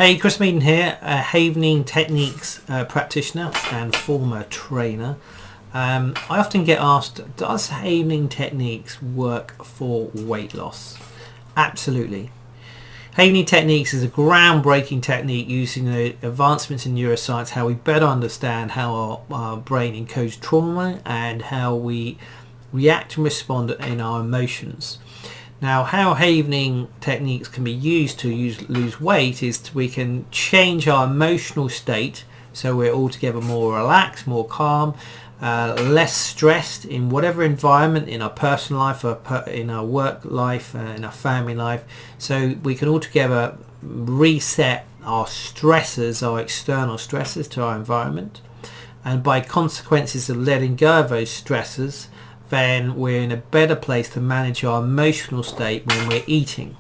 Hey, Chris Meaden here, a Havening Techniques practitioner and former trainer. I often get asked, does Havening Techniques work for weight loss? Absolutely. Havening Techniques is a groundbreaking technique using the advancements in neuroscience, how we better understand how our brain encodes trauma and how we react and respond in our emotions. Now, how Havening techniques can be used to lose weight is we can change our emotional state so we're altogether more relaxed, more calm, less stressed in whatever environment, in our personal life, or in our work life, in our family life. So we can altogether reset our stressors, our external stressors to our environment. And by consequences of letting go of those stressors, then we're in a better place to manage our emotional state when we're eating.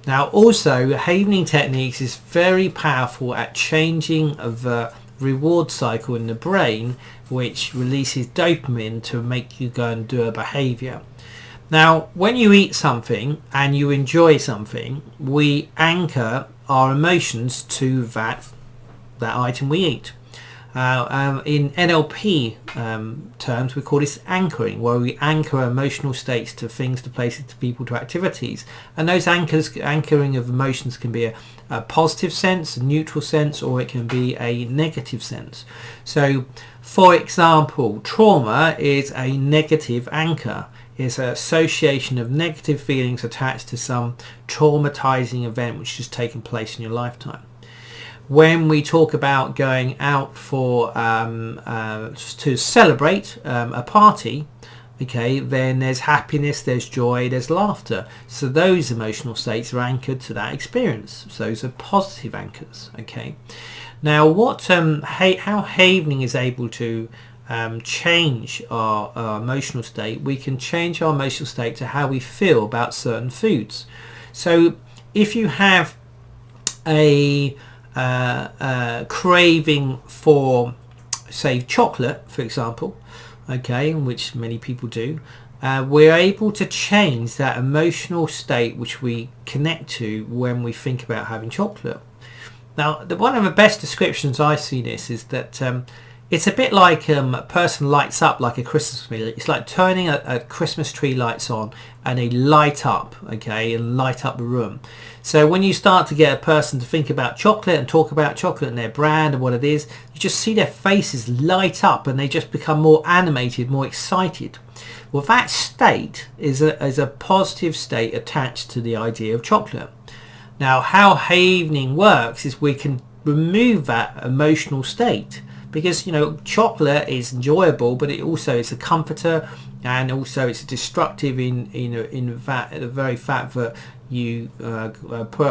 Now also, Havening Techniques is very powerful at changing the reward cycle in the brain, which releases dopamine to make you go and do a behavior. Now, when you eat something and you enjoy something, we anchor our emotions to that item we eat. In NLP terms, we call this anchoring, where we anchor emotional states to things, to places, to people, to activities. And those anchoring of emotions can be a positive sense, a neutral sense, or it can be a negative sense. So, for example, trauma is a negative anchor. It's an association of negative feelings attached to some traumatizing event which has taken place in your lifetime. When we talk about going out for to celebrate a party, okay, then there's happiness, there's joy, there's laughter. So those emotional states are anchored to that experience. So those are positive anchors. Okay. Now, how Havening is able to change our emotional state? We can change our emotional state to how we feel about certain foods. So if you have a craving for, say, chocolate, for example, okay, which many people do, we're able to change that emotional state which we connect to when we think about having chocolate. Now, one of the best descriptions I see this is that it's a bit like a person lights up like a Christmas tree. It's like turning a Christmas tree lights on and they light up, okay, and light up the room. So when you start to get a person to think about chocolate and talk about chocolate and their brand and what it is, you just see their faces light up and they just become more animated, more excited. Well, that state is a positive state attached to the idea of chocolate. Now, how Havening works is we can remove that emotional state, because, you know, chocolate is enjoyable, but it also is a comforter, and also it's destructive in the very fact that you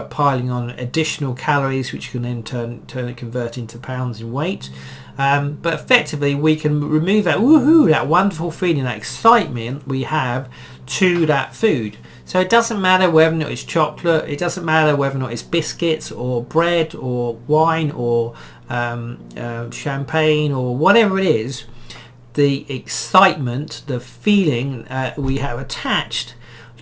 piling on additional calories, which can then convert into pounds in weight. But effectively, we can remove that that wonderful feeling, that excitement we have to that food. So it doesn't matter whether or not it's chocolate, it doesn't matter whether or not it's biscuits or bread or wine or champagne or whatever it is. The excitement, the feeling we have attached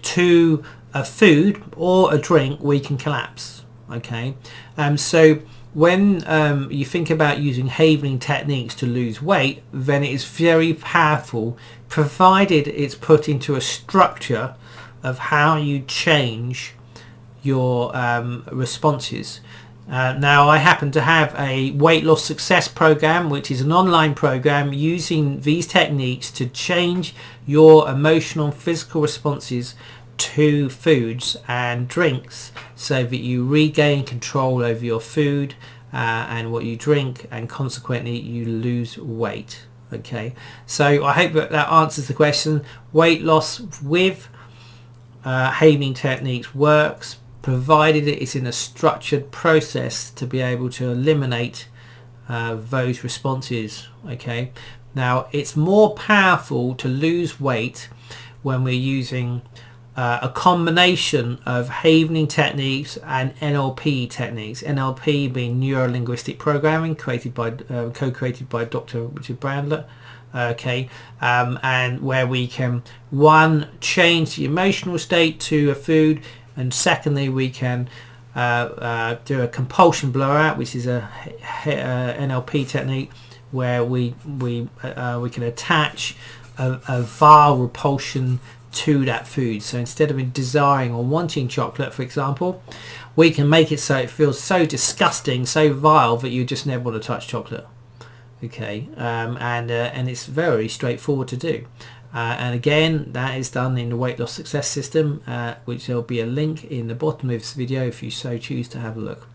to a food or a drink, we can collapse. Okay, so when you think about using Havening techniques to lose weight, then it is very powerful, provided it's put into a structure of how you change your responses. Now, I happen to have a weight loss success program, which is an online program using these techniques to change your emotional and physical responses to foods and drinks, so that you regain control over your food and what you drink, and consequently you lose weight. Okay, so I hope that answers the question. Weight loss with Havening techniques works, provided it is in a structured process to be able to eliminate those responses. Okay, now it's more powerful to lose weight when we're using a combination of Havening techniques and NLP techniques. NLP being neuro-linguistic programming, co-created by Dr. Richard Bandler. Okay, and where we can, one, change the emotional state to a food, and secondly, we can do a compulsion blowout, which is a NLP technique where we can attach a vile repulsion to that food. So instead of desiring or wanting chocolate, for example, we can make it so it feels so disgusting, so vile, that you just never want to touch chocolate. Okay, and it's very straightforward to do. And again, that is done in the weight loss success system, which there'll be a link in the bottom of this video if you so choose to have a look.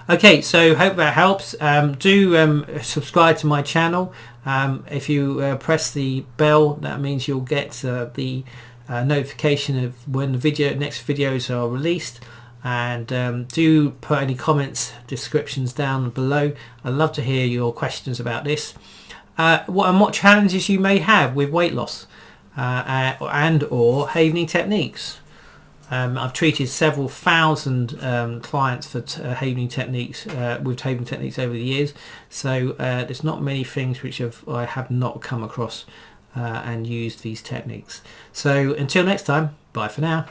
Okay, so hope that helps. Do subscribe to my channel. If you press the bell, that means you'll get the notification of when the next videos are released. And do put any comments, descriptions down below. I'd love to hear your questions about this. What challenges you may have with weight loss and or havening techniques. I've treated several thousand clients for havening techniques with havening techniques over the years, so there's not many things which I have not come across and used these techniques. So until next time, bye for now.